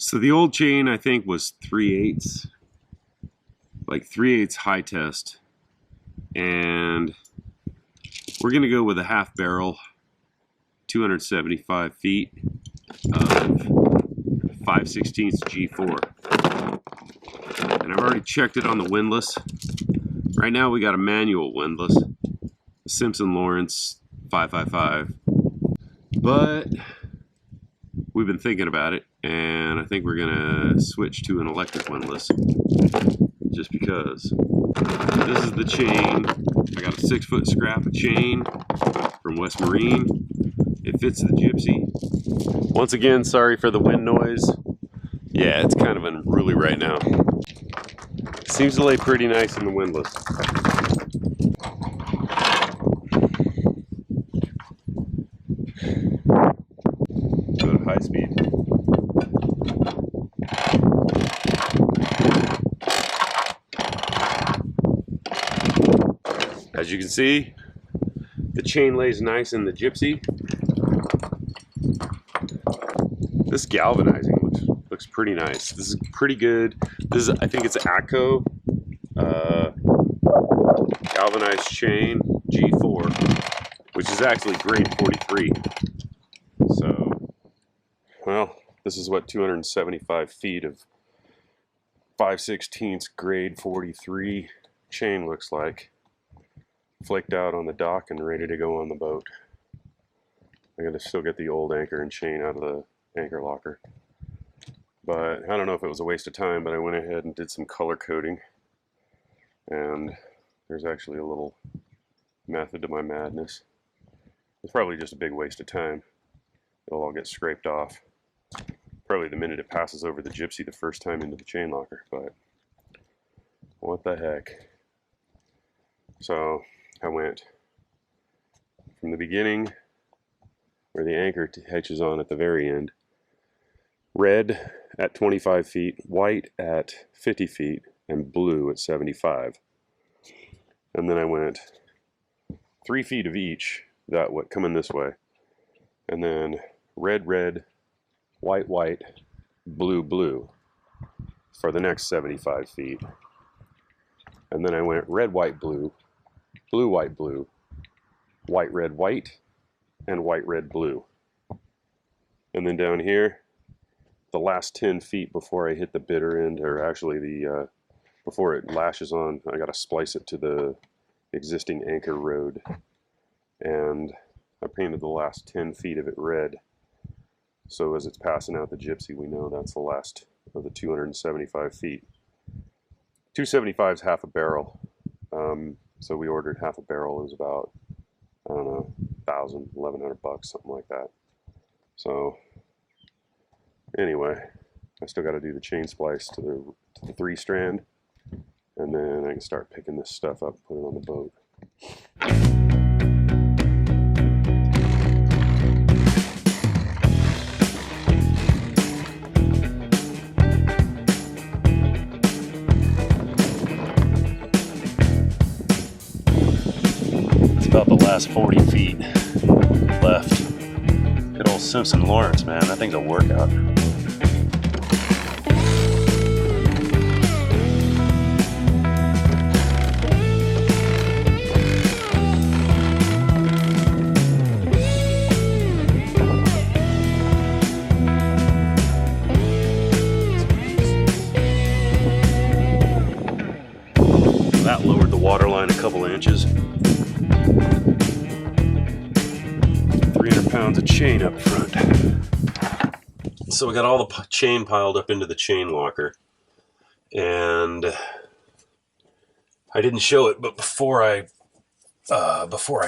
So the old chain, I think, was 3/8, like 3/8 high test. And we're going to go with a half barrel, 275 feet of 5/16 G4. And I've already checked it on the windlass. Right now we got a manual windlass, the Simpson Lawrence 555. But we've been thinking about it, and I think we're gonna switch to an electric windlass just because. This is the chain. I got a 6-foot scrap of chain from West Marine. It fits the Gypsy. Once again, sorry for the wind noise. Yeah, it's kind of unruly right now. Seems to lay pretty nice in the windlass. Go to high speed. As you can see, the chain lays nice in the Gypsy. This galvanizing looks pretty nice. This is pretty good. This is, I think it's ACO galvanized chain G4, which is actually grade 43. So, well, this is what 275 feet of 5/16 grade 43 chain looks like. Flaked out on the dock and ready to go on the boat. I gotta still get the old anchor and chain out of the anchor locker. But I don't know if it was a waste of time, but I went ahead and did some color coding. And there's actually a little method to my madness. It's probably just a big waste of time. It'll all get scraped off. Probably the minute it passes over the Gypsy the first time into the chain locker, but what the heck. So I went from the beginning, where the anchor hitches on at the very end, red at 25 feet, white at 50 feet, and blue at 75. And then I went 3 feet of each, that what coming this way, and then red, red, white, white, blue, blue for the next 75 feet. And then I went red, white, blue, blue, white, blue, white, red, white, and white, red, blue. And then down here, the last 10 feet before I hit the bitter end, or actually the before it lashes on, I gotta splice it to the existing anchor road. And I painted the last 10 feet of it red. So as it's passing out the Gypsy, we know that's the last of the 275 feet. 275 is half a barrel. So we ordered half a barrel. It was about, I don't know, $1,000, $1,100, something like that. So anyway, I still got to do the chain splice to the 3-strand, and then I can start picking this stuff up and put it on the boat. About the last 40 feet left. Good old Simpson Lawrence, man. That thing's a workout. That lowered the water line a couple of inches. 300 pounds of chain up front. So we got all the chain piled up into the chain locker, and I didn't show it, but before I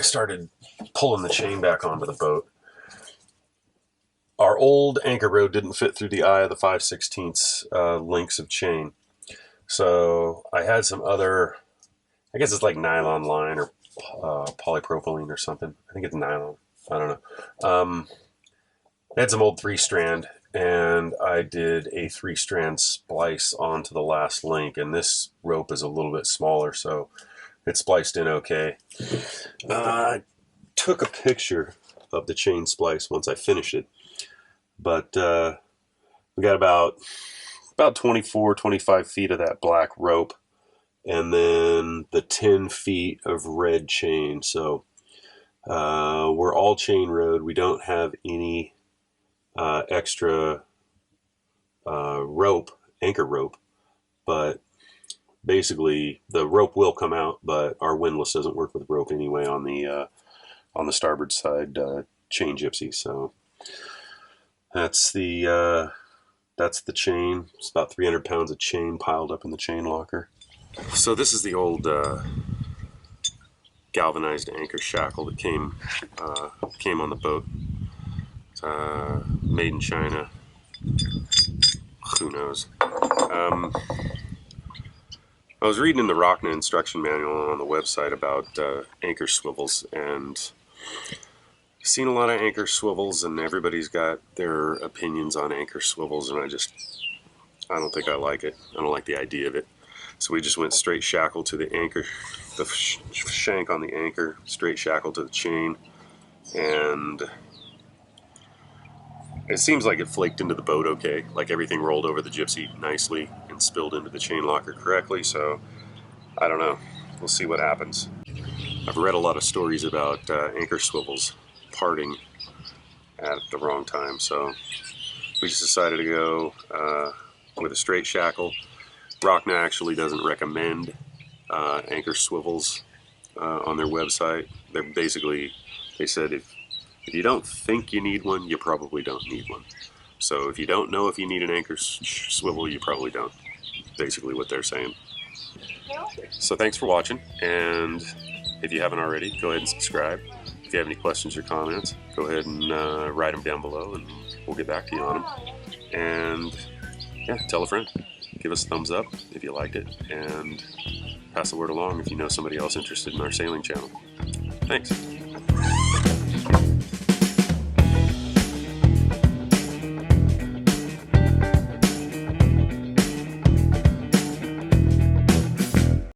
started pulling the chain back onto the boat, our old anchor rod didn't fit through the eye of the 5/16 links of chain. So I had some other, I guess it's like nylon line or polypropylene or something. I think it's nylon. I don't know. I had some old 3-strand, and I did a 3-strand splice onto the last link, and this rope is a little bit smaller, so it spliced in okay. I took a picture of the chain splice once I finished it, but We got about 24, 25 feet of that black rope, and then the 10 feet of red chain. So we're all chain rode. We don't have any extra rope, anchor rope, but basically the rope will come out, but our windlass doesn't work with rope anyway on the starboard side chain gypsy. So that's the chain. It's about 300 pounds of chain piled up in the chain locker. So this is the old galvanized anchor shackle that came on the boat. Made in China. Who knows? I was reading in the Rockna instruction manual on the website about anchor swivels, and I've seen a lot of anchor swivels, and everybody's got their opinions on anchor swivels, and I don't think I like it. I don't like the idea of it. So we just went straight shackle to the anchor, the shank on the anchor, straight shackle to the chain, and it seems like it flaked into the boat okay. Like everything rolled over the gypsy nicely and spilled into the chain locker correctly, so I don't know. We'll see what happens. I've read a lot of stories about anchor swivels parting at the wrong time, so we just decided to go with a straight shackle. Rockna actually doesn't recommend anchor swivels on their website. They said if you don't think you need one, you probably don't need one. So if you don't know if you need an anchor swivel, you probably don't. Basically what they're saying. So thanks for watching, and if you haven't already, go ahead and subscribe. If you have any questions or comments, go ahead and write them down below, and we'll get back to you on them. And yeah, tell a friend. Give us a thumbs up if you liked it, and pass the word along if you know somebody else interested in our sailing channel. Thanks.